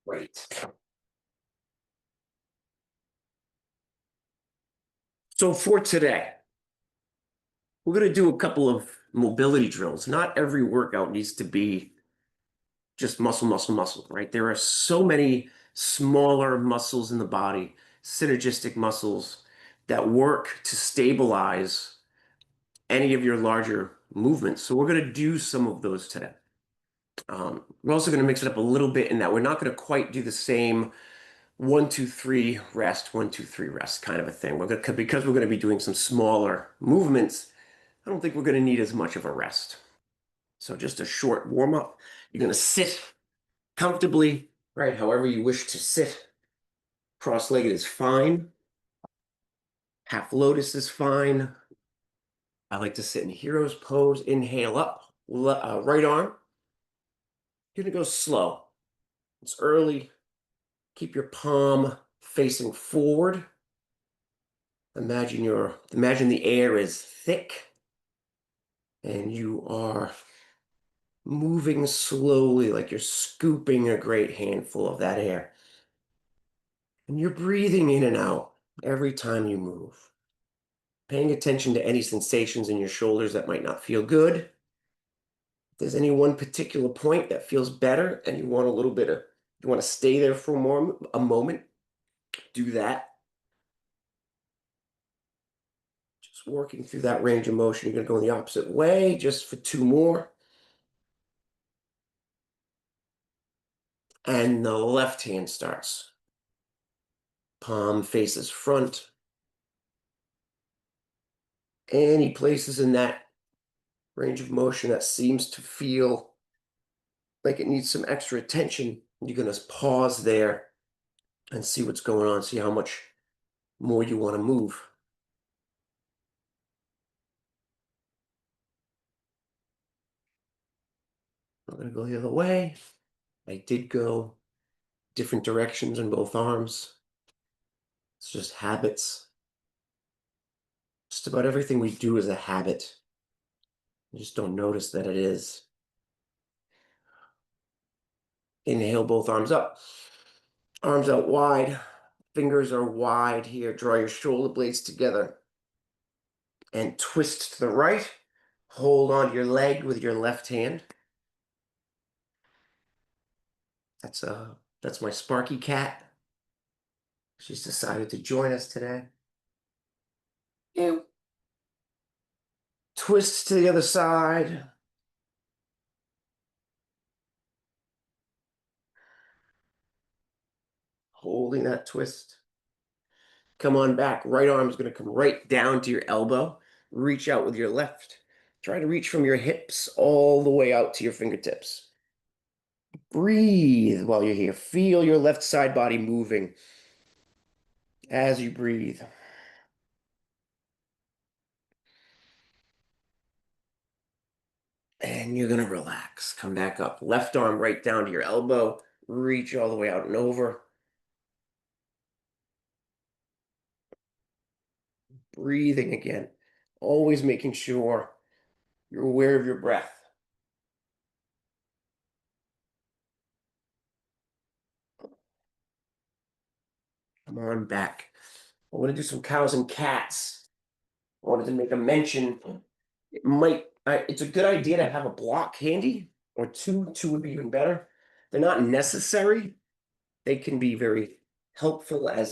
Great. So for today, we're going to do a couple of mobility drills. Not every workout needs to be just muscle, muscle, muscle, right? There are so many smaller muscles in the body, synergistic muscles that work to stabilize any of your larger movements. So we're going to do some of those today. We're also going to mix it up a little bit in that we're not going to quite do the same 1, 2, 3 rest, 1, 2, 3 rest kind of a thing. Because we're going to be doing some smaller movements. I don't think we're going to need as much of a rest. So just a short warm up. You're going to sit comfortably, right? However you wish to sit. Cross-legged is fine. Half lotus is fine. I like to sit in hero's pose. Inhale up, right arm. You're going to go slow. It's early. Keep your palm facing forward. Imagine the air is thick and you are moving slowly like you're scooping a great handful of that air. And you're breathing in and out every time you move. Paying attention to any sensations in your shoulders that might not feel good. If there's any one particular point that feels better and you want to stay there for a moment, do that. Just working through that range of motion. You're going to go in the opposite way just for 2 more. And the left hand starts. Palm faces front. Any places in that range of motion that seems to feel like it needs some extra attention, you're going to pause there and see what's going on, see how much more you want to move. I'm going to go the other way. I did go different directions in both arms. It's just habits. Just about everything we do is a habit. You just don't notice that it is. Inhale, both arms up. Arms out wide. Fingers are wide here. Draw your shoulder blades together. And twist to the right. Hold on to your leg with your left hand. That's my Sparky cat. She's decided to join us today. And twist to the other side. Holding that twist. Come on back. Right arm is going to come right down to your elbow. Reach out with your left. Try to reach from your hips all the way out to your fingertips. Breathe while you're here. Feel your left side body moving as you breathe. And you're going to relax. Come back up. Left arm right down to your elbow. Reach all the way out and over. Breathing again. Always making sure you're aware of your breath. Come on back. I'm going to do some cows and cats. I wanted to make a mention. It's a good idea to have a block handy, or two. Two would be even better. They're not necessary. They can be very helpful uh,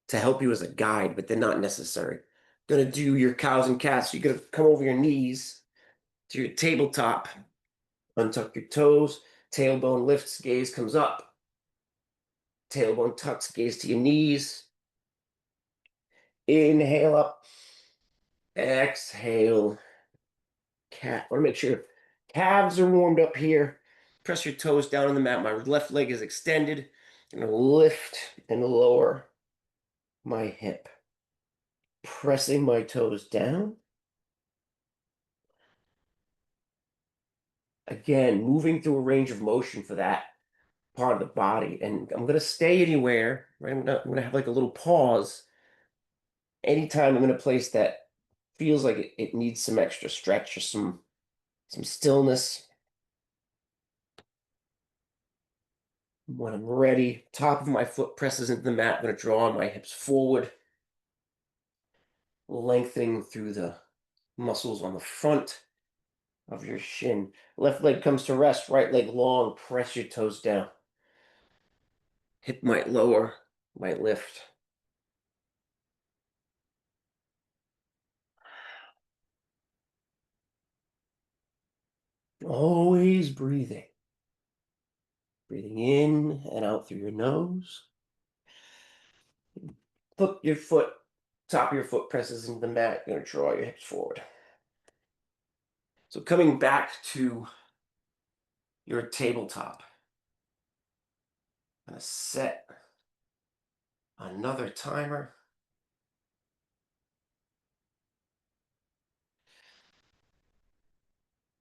to help you as a guide, but they're not necessary. Gonna do your cows and cats. You're gonna come over your knees to your tabletop, untuck your toes, tailbone lifts, gaze comes up, tailbone tucks, gaze to your knees. Inhale up, exhale, cat. I want to make sure calves are warmed up here. Press your toes down on the mat. My left leg is extended. I'm going to lift and lower my hip. Pressing my toes down. Again, moving through a range of motion for that part of the body. And I'm going to stay anywhere, right? I'm going to have like a little pause anytime I'm in a place that feels like it needs some extra stretch or some stillness. When I'm ready, top of my foot presses into the mat. I'm going to draw my hips forward, lengthening through the muscles on the front of your shin. Left leg comes to rest, right leg long, press your toes down. Hip might lower, might lift. Always breathing. Breathing in and out through your nose. Flip your foot, top of your foot presses into the mat. You're going to draw your hips forward. So coming back to your tabletop. I'm going to set another timer.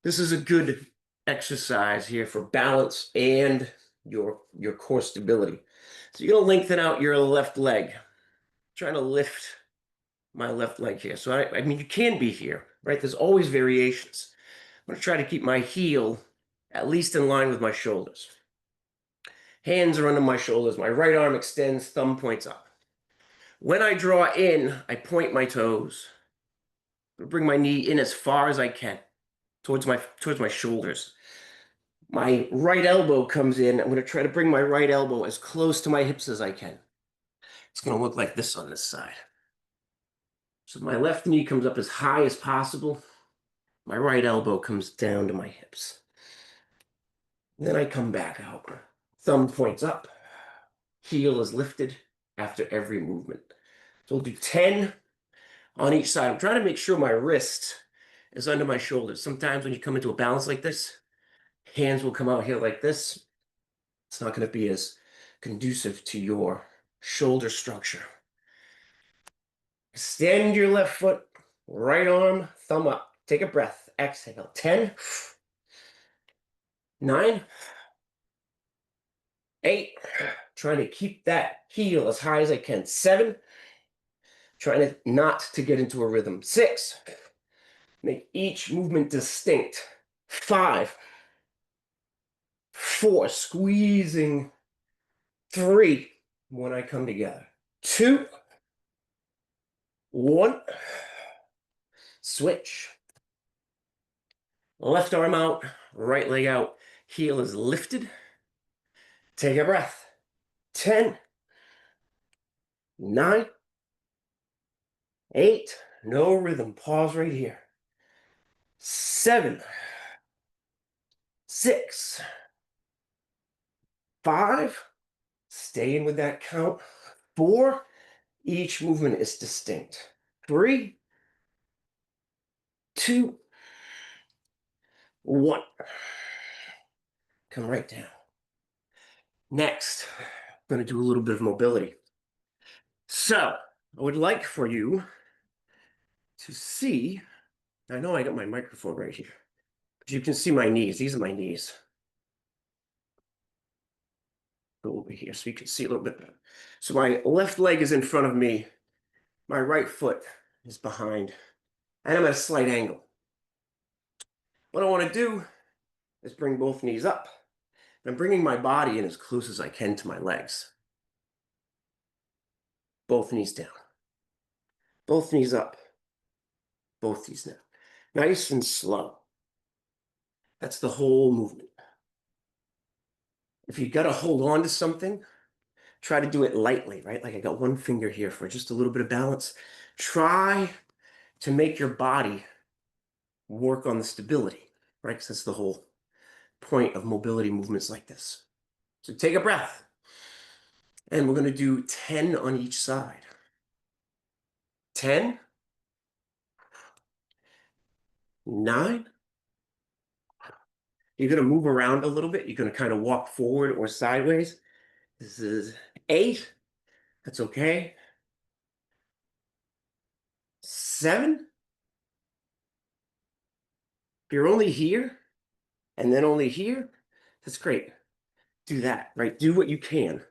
This is a good exercise here for balance and your core stability. So you're going to lengthen out your left leg. I'm trying to lift my left leg here. So I mean, you can be here, right? There's always variations. I'm going to try to keep my heel at least in line with my shoulders. Hands are under my shoulders. My right arm extends, thumb points up. When I draw in, I point my toes. Bring my knee in as far as I can towards my shoulders. My right elbow comes in. I'm going to try to bring my right elbow as close to my hips as I can. It's going to look like this on this side. So my left knee comes up as high as possible. My right elbow comes down to my hips. Then I come back out. Thumb points up. Heel is lifted after every movement. So we'll do 10 on each side. I'm trying to make sure my wrist is under my shoulders. Sometimes when you come into a balance like this, hands will come out here like this. It's not going to be as conducive to your shoulder structure. Extend your left foot, right arm, thumb up. Take a breath. Exhale. 10, 9, 8. Trying to keep that heel as high as I can. 7. Trying to not to get into a rhythm. 6. Make each movement distinct. 5, 4. Squeezing. 3. When I come together. 2, 1. Switch. Left arm out, right leg out. Heel is lifted. Take a breath. 10, 9, 8. No rhythm. Pause right here. 7, 6, 5. Staying with that count. 4. Each movement is distinct. 3, 2, 1. Come right down. Next, I'm going to do a little bit of mobility. So, I would like for you to see, I know I got my microphone right here, but you can see my knees. These are my knees. Go over here so you can see a little bit better. So my left leg is in front of me. My right foot is behind, and I'm at a slight angle. What I want to do is bring both knees up. I'm bringing my body in as close as I can to my legs. Both knees down. Both knees up. Both knees down. Nice and slow. That's the whole movement. If you got to hold on to something, try to do it lightly, right? Like I got one finger here for just a little bit of balance. Try to make your body work on the stability, right? Because that's the whole point of mobility movements like this. So take a breath. And we're going to do 10 on each side. 10, 9. You're going to move around a little bit. You're going to kind of walk forward or sideways. This is 8. That's okay. 7. If you're only here and then only here, that's great. Do that, right? Do what you can.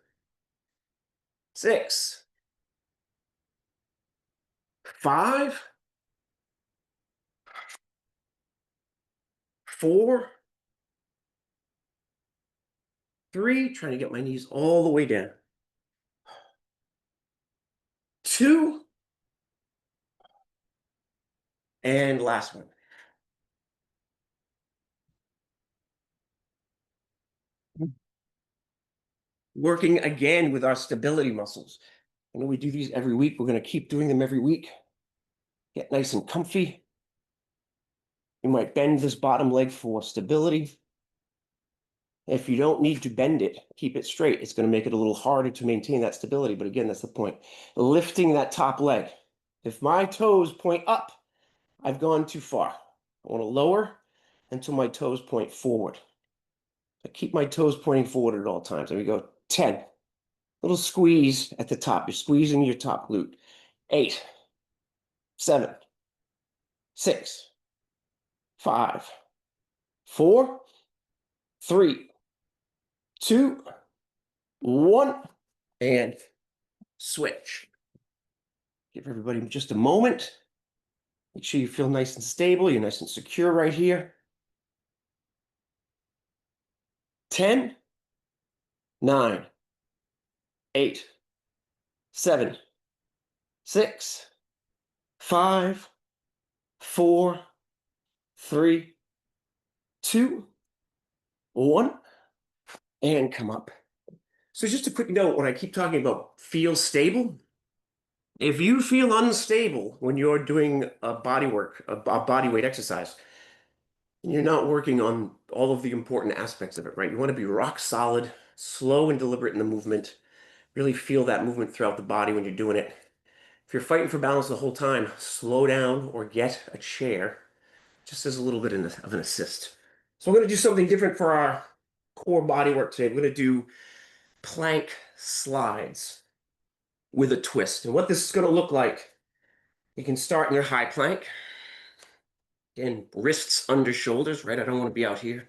6, 5, 4, 3, trying to get my knees all the way down. 2, and last one. Working again with our stability muscles. I know we do these every week. We're going to keep doing them every week. Get nice and comfy. You might bend this bottom leg for stability. If you don't need to bend it, keep it straight. It's going to make it a little harder to maintain that stability. But again, that's the point. Lifting that top leg. If my toes point up, I've gone too far. I want to lower until my toes point forward. I keep my toes pointing forward at all times. There we go. 10. Little squeeze at the top. You're squeezing your top glute. 8, 7, 6, 5, 4, 3, 2, 1, and switch. Give everybody just a moment. Make sure you feel nice and stable. You're nice and secure right here. 10, 9, 8, 7, 6, 5, 4, 3, 2, 1, and come up. So just a quick note, when I keep talking about feel stable, if you feel unstable when you're doing a body work, a body weight exercise, you're not working on all of the important aspects of it, right? You want to be rock solid, slow and deliberate in the movement, really feel that movement throughout the body when you're doing it. If you're fighting for balance the whole time, slow down or get a chair, just as a little bit of an assist. So I'm going to do something different for our core body work today. We're going to do plank slides with a twist. And what this is going to look like, you can start in your high plank. Again, wrists under shoulders, right? I don't want to be out here.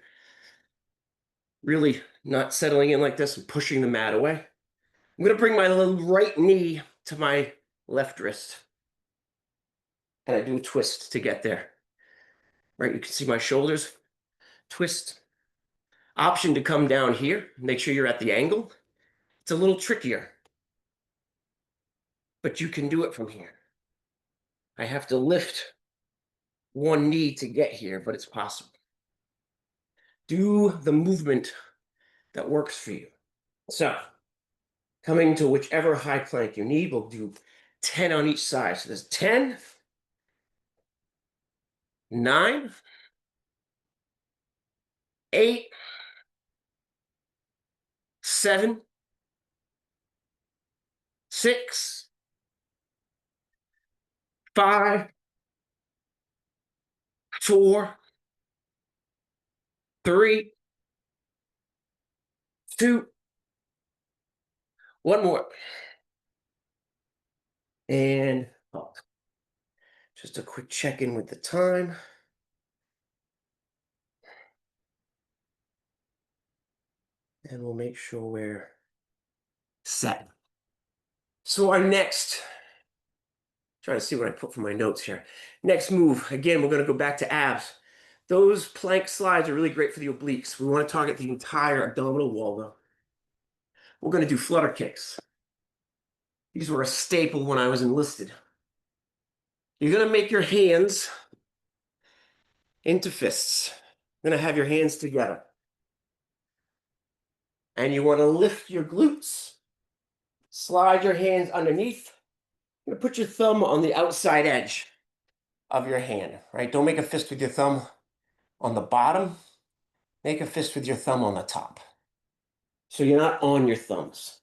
Really not settling in like this and pushing the mat away. I'm going to bring my right knee to my left wrist. And I do a twist to get there. Right? You can see my shoulders. Twist. Option to come down here. Make sure you're at the angle. It's a little trickier. But you can do it from here. I have to lift one knee to get here, but it's possible. Do the movement that works for you. So, coming to whichever high plank you need, we'll do 10 on each side. So there's 10, 9, 8, 7, 6, 5, 4, 3, 2, one more. And just a quick check-in with the time. And we'll make sure we're set. So our next, trying to see what I put for my notes here. Next move, again, we're going to go back to abs. Those plank slides are really great for the obliques. We want to target the entire abdominal wall, though. We're going to do flutter kicks. These were a staple when I was enlisted. You're going to make your hands into fists. You're going to have your hands together. And you want to lift your glutes. Slide your hands underneath. You're going to put your thumb on the outside edge of your hand, right? Don't make a fist with your thumb on the bottom. Make a fist with your thumb on the top. So you're not on your thumbs.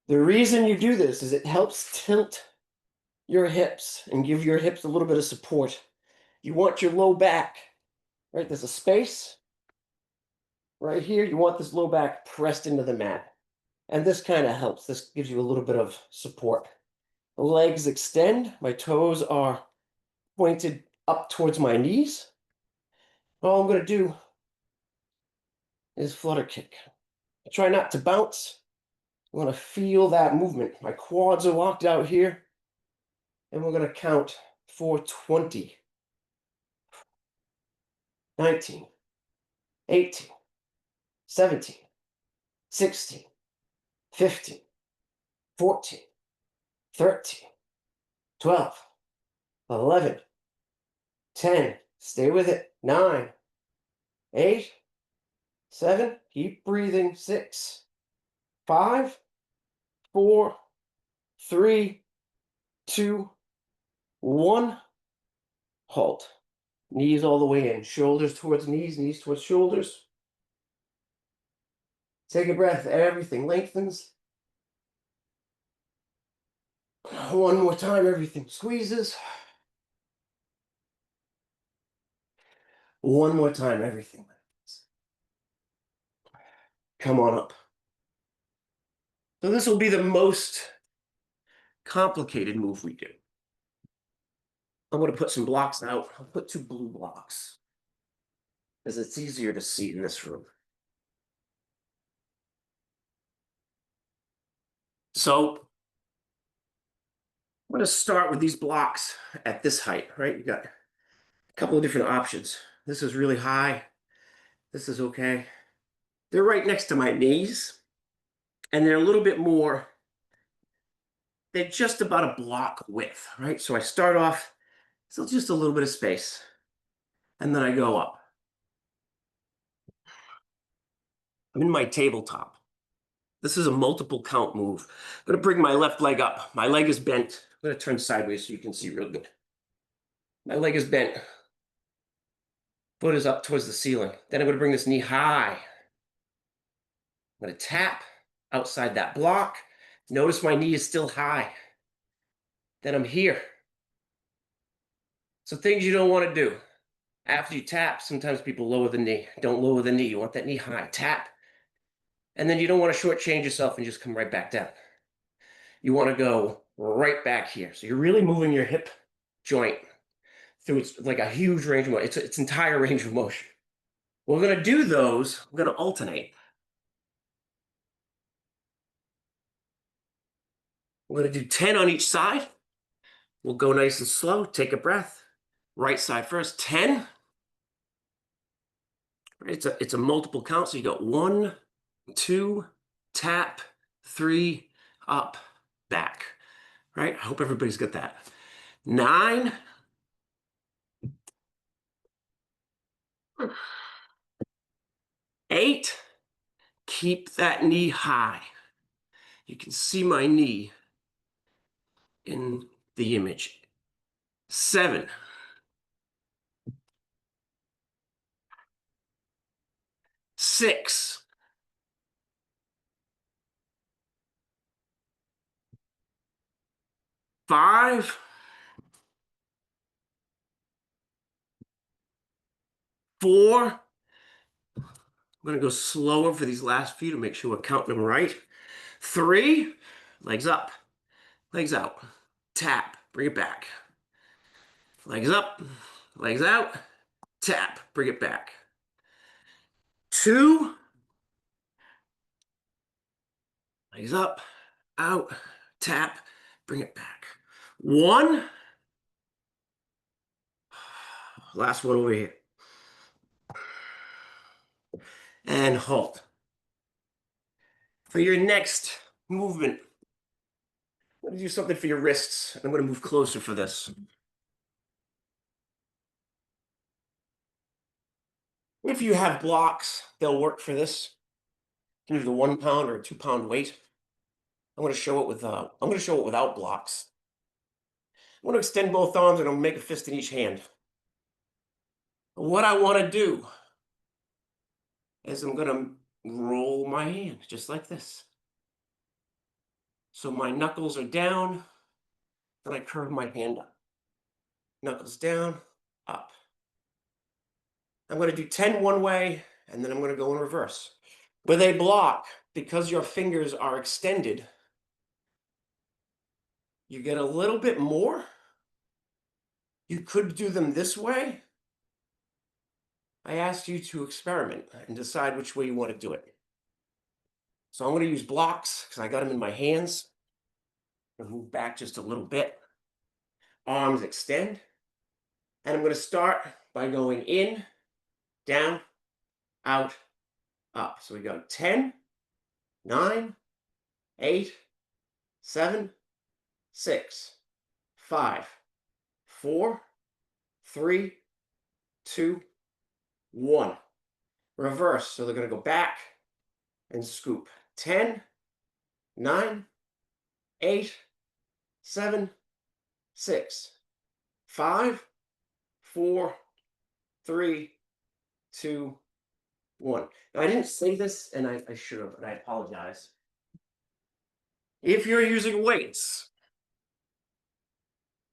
The reason you do this is it helps tilt your hips and give your hips a little bit of support. You want your low back, right? There's a space right here. You want this low back pressed into the mat. And this kind of helps. This gives you a little bit of support. The legs extend. My toes are pointed up towards my knees. All I'm going to do is flutter kick. Try not to bounce. You want to feel that movement. My quads are locked out here. And we're going to count for 20, 19, 18, 17, 16, 15, 14, 13, 12, 11, 10. Stay with it. 9, 8, 7. Keep breathing. 6, 5, 4, 3, 2, 1. Halt. Knees all the way in. Shoulders towards knees, knees towards shoulders. Take a breath. Everything lengthens. One more time. Everything squeezes. One more time. Everything lengthens. Come on up. So this will be the most complicated move we do. I'm going to put some blocks out. I'll put 2 blue blocks because it's easier to see in this room. So I'm going to start with these blocks at this height, right? You got a couple of different options. This is really high. This is okay. They're right next to my knees, and they're a little bit more, they're just about a block width, right? So I start off, so just a little bit of space, and then I go up. I'm in my tabletop. This is a multiple count move. I'm going to bring my left leg up. My leg is bent. I'm going to turn sideways so you can see real good. My leg is bent. Foot is up towards the ceiling. Then I'm going to bring this knee high. I'm going to tap outside that block. Notice my knee is still high. Then I'm here. So things you don't want to do. After you tap, sometimes people lower the knee. Don't lower the knee. You want that knee high. Tap. And then you don't want to shortchange yourself and just come right back down. You want to go right back here. So you're really moving your hip joint through its like a huge range of motion. Its entire range of motion. We're going to do those. We're going to alternate. We're going to do 10 on each side. We'll go nice and slow. Take a breath. Right side first. 10. It's a multiple count. So you go 1, 2, tap, 3, up, back. Right? I hope everybody's got that. 9. 8. Keep that knee high. You can see my knee in the image. 7. 6. 5. 4. I'm going to go slower for these last few to make sure we're counting them right. 3. Legs up. Legs out. Tap. Bring it back. Legs up. Legs out. Tap. Bring it back. 2. Legs up. Out. Tap. Bring it back. 1. Last one over here. And halt. For your next movement, I'm going to do something for your wrists. I'm going to move closer for this. If you have blocks, they'll work for this. You can do the 1 pound or 2 pound weight. I'm going to show it without blocks. I'm going to extend both arms and I'll make a fist in each hand. What I want to do is I'm going to roll my hand just like this. So my knuckles are down, then I curve my hand up. Knuckles down, up. I'm going to do 10 one way, and then I'm going to go in reverse. With a block, because your fingers are extended, you get a little bit more. You could do them this way. I asked you to experiment and decide which way you want to do it. So I'm going to use blocks because I got them in my hands. I'm move back just a little bit. Arms extend. And I'm going to start by going in, down, out, up. So we go 10, 9, 8, 7, 6, 5, 4, 3, 2, 1. Reverse. So they're going to go back and scoop. 10, 9, 8, 7, 6, 5, 4, 3, 2, 1. Now, I didn't say this, and I should have, and I apologize. If you're using weights,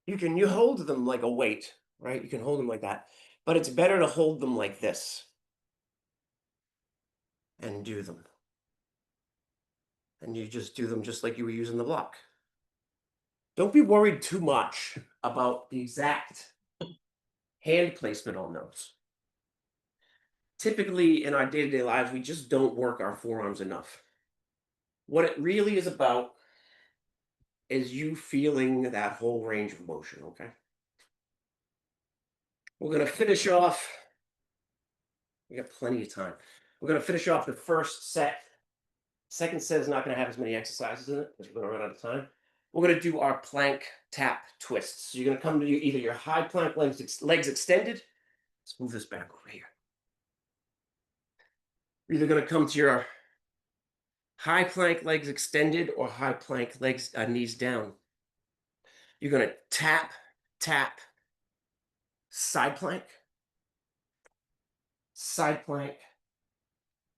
you hold them like a weight, right? You can hold them like that, but it's better to hold them like this and do them. And you just do them just like you were using the block. Don't be worried too much about the exact hand placement on those. Typically in our day-to-day lives, we just don't work our forearms enough. What it really is about is you feeling that whole range of motion, okay? We're going to finish off. We got plenty of time. We're going to finish off the first set. Second set is not going to have as many exercises in it because we're going to run out of time. We're going to do our plank tap twists. So you're going to come to either your high plank, legs extended. Let's move this back over here. You're either going to come to your high plank, legs extended, or high plank, legs knees down. You're going to tap, tap, side plank,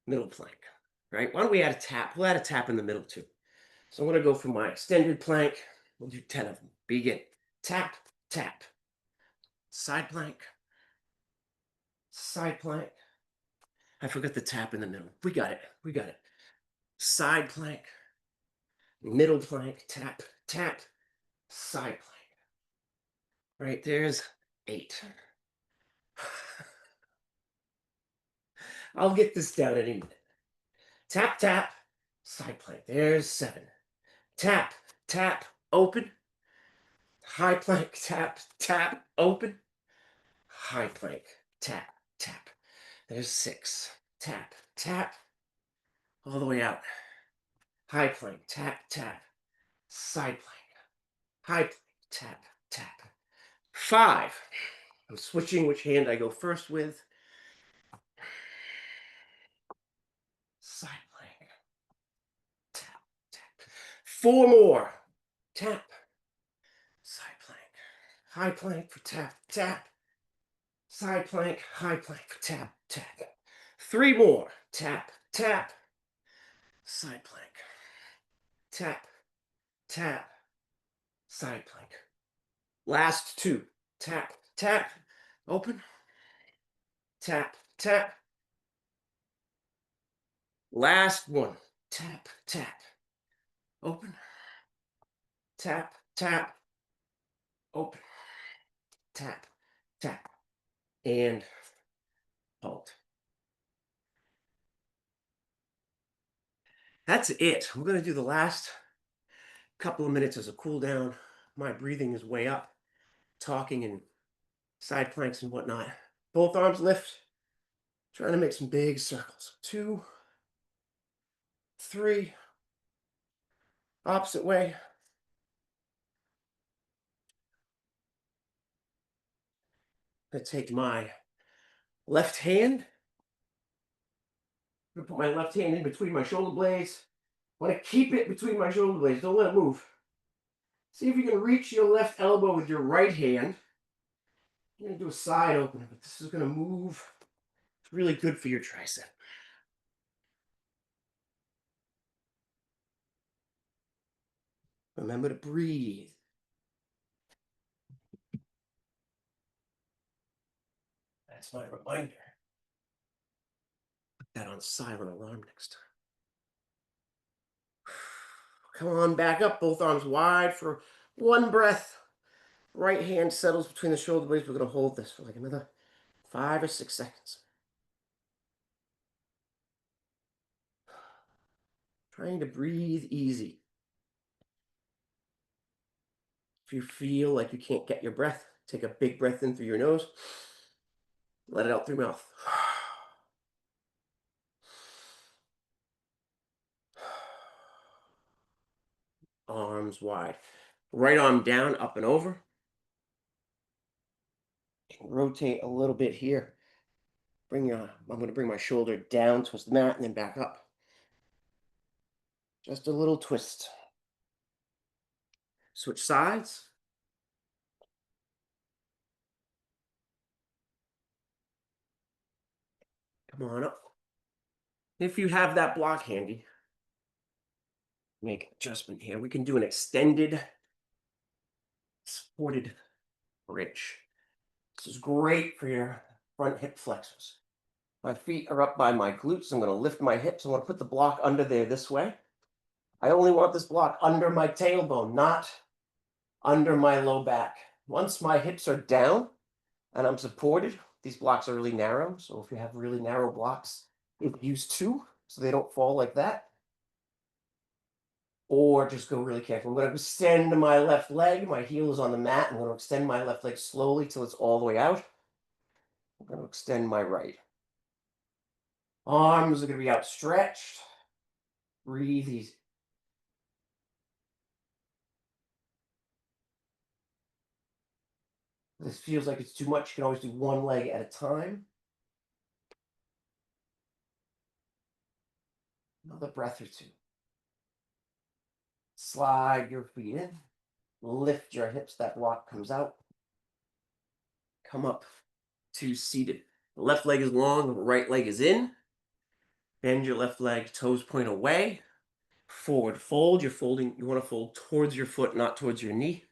middle plank, right? Why don't we add a tap? We'll add a tap in the middle too. So I'm going to go for my extended plank. We'll do 10 of them. Begin. Tap, tap, side plank, side plank. I forgot the tap in the middle. We got it. We got it. Side plank, middle plank, tap, tap, side plank. Right, there's 8. I'll get this down any minute. Tap, tap, side plank. There's 7. Tap, tap, open. High plank, tap, tap, open. High plank, tap, tap. There's 6. Tap, tap, all the way out. High plank, tap, tap, side plank. High plank, tap, tap. 5. I'm switching which hand I go first with. Side plank. Tap, tap. 4 more. Tap. Side plank. High plank for tap, tap. Side plank, high plank for tap, tap. 3 more. Tap, tap. Side plank. Tap, tap. Side plank. Last 2. Tap, tap. Open. Tap, tap. Last 1. Tap, tap. Open. Tap, tap. Open. Tap, tap. And halt. That's it. I'm going to do the last couple of minutes as a cool down. My breathing is way up, talking and side planks and whatnot. Both arms lift. Trying to make some big circles. 2, 3. Opposite way. I'm going to take my left hand. I'm going to put my left hand in between my shoulder blades. I want to keep it between my shoulder blades. Don't let it move. See if you can reach your left elbow with your right hand. You're going to do a side opening, but this is going to move. It's really good for your tricep. Remember to breathe. That's my reminder. Put that on silent alarm next time. Come on, back up. Both arms wide for 1 breath. Right hand settles between the shoulder blades. We're going to hold this for like another 5 or 6 seconds. Trying to breathe easy. If you feel like you can't get your breath, take a big breath in through your nose. Let it out through your mouth. arms wide. Right arm down, up and over. Rotate a little bit here. I'm going to bring my shoulder down, twist the mat, and then back up. Just a little twist. Switch sides. Come on up. If you have that block handy, make an adjustment here. We can do an extended supported bridge. This is great for your front hip flexors. My feet are up by my glutes. I'm going to lift my hips. I'm going to put the block under there this way. I only want this block under my tailbone, not under my low back. Once my hips are down and I'm supported, these blocks are really narrow. So if you have really narrow blocks, use two so they don't fall like that. Or just go really careful. I'm going to extend my left leg. My heel is on the mat. I'm going to extend my left leg slowly till it's all the way out. I'm going to extend my right. Arms are going to be outstretched. Breathe easy. This feels like it's too much. You can always do one leg at a time. Another breath or two. Slide your feet in. Lift your hips. That block comes out. Come up to seated. The left leg is long. The right leg is in. Bend your left leg. Toes point away. Forward fold. You're folding. You want to fold towards your foot, not towards your knee.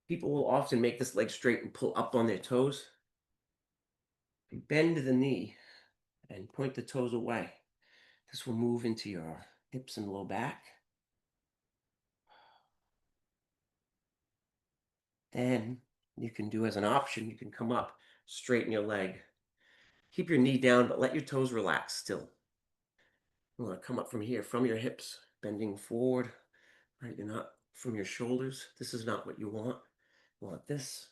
People will often make this leg straight and pull up on their toes. You bend the knee and point the toes away. This will move into your hips and low back. Then you can do as an option, you can come up, straighten your leg. Keep your knee down, but let your toes relax still. You want to come up from here, from your hips, bending forward, right? You're not from your shoulders. This is not what you want. You want this.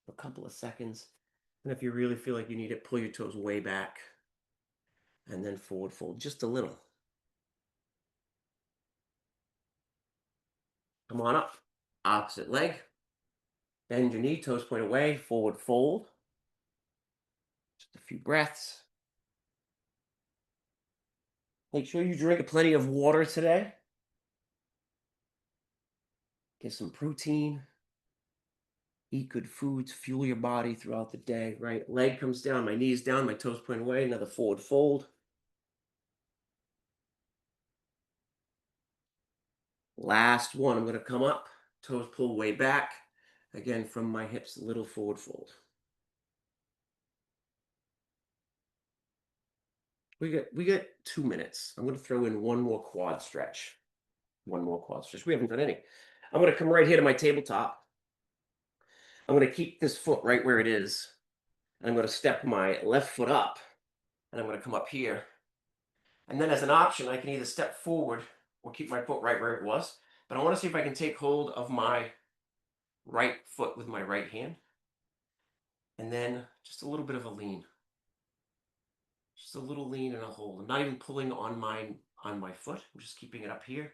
For a couple of seconds. And if you really feel like you need it, pull your toes way back and then forward fold just a little. Come on up. Opposite leg. Bend your knee, toes point away, forward fold. Just a few breaths. Make sure you drink plenty of water today. Get some protein. Eat good foods, fuel your body throughout the day, right? Leg comes down, my knees down, my toes point away, another forward fold. Last one, I'm going to come up, toes pull way back. Again, from my hips, a little forward fold. We get 2 minutes. I'm going to throw in one more quad stretch. One more quad stretch. We haven't done any. I'm going to come right here to my tabletop. I'm going to keep this foot right where it is. And I'm going to step my left foot up. And I'm going to come up here. And then as an option, I can either step forward or keep my foot right where it was. But I want to see if I can take hold of my right foot with my right hand. And then just a little bit of a lean. Just a little lean and a hold. I'm not even pulling on my foot. I'm just keeping it up here.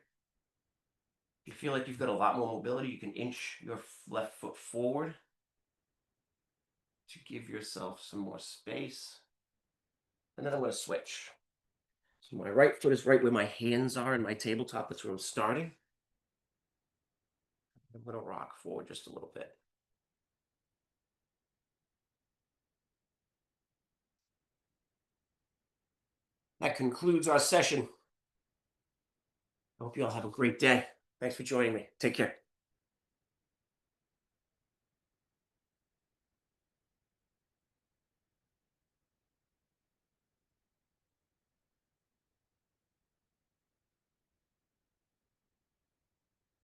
If you feel like you've got a lot more mobility, you can inch your left foot forward to give yourself some more space. And then I'm going to switch. So my right foot is right where my hands are in my tabletop. That's where I'm starting. I'm going to rock forward just a little bit. That concludes our session. I hope you all have a great day. Thanks for joining me. Take care.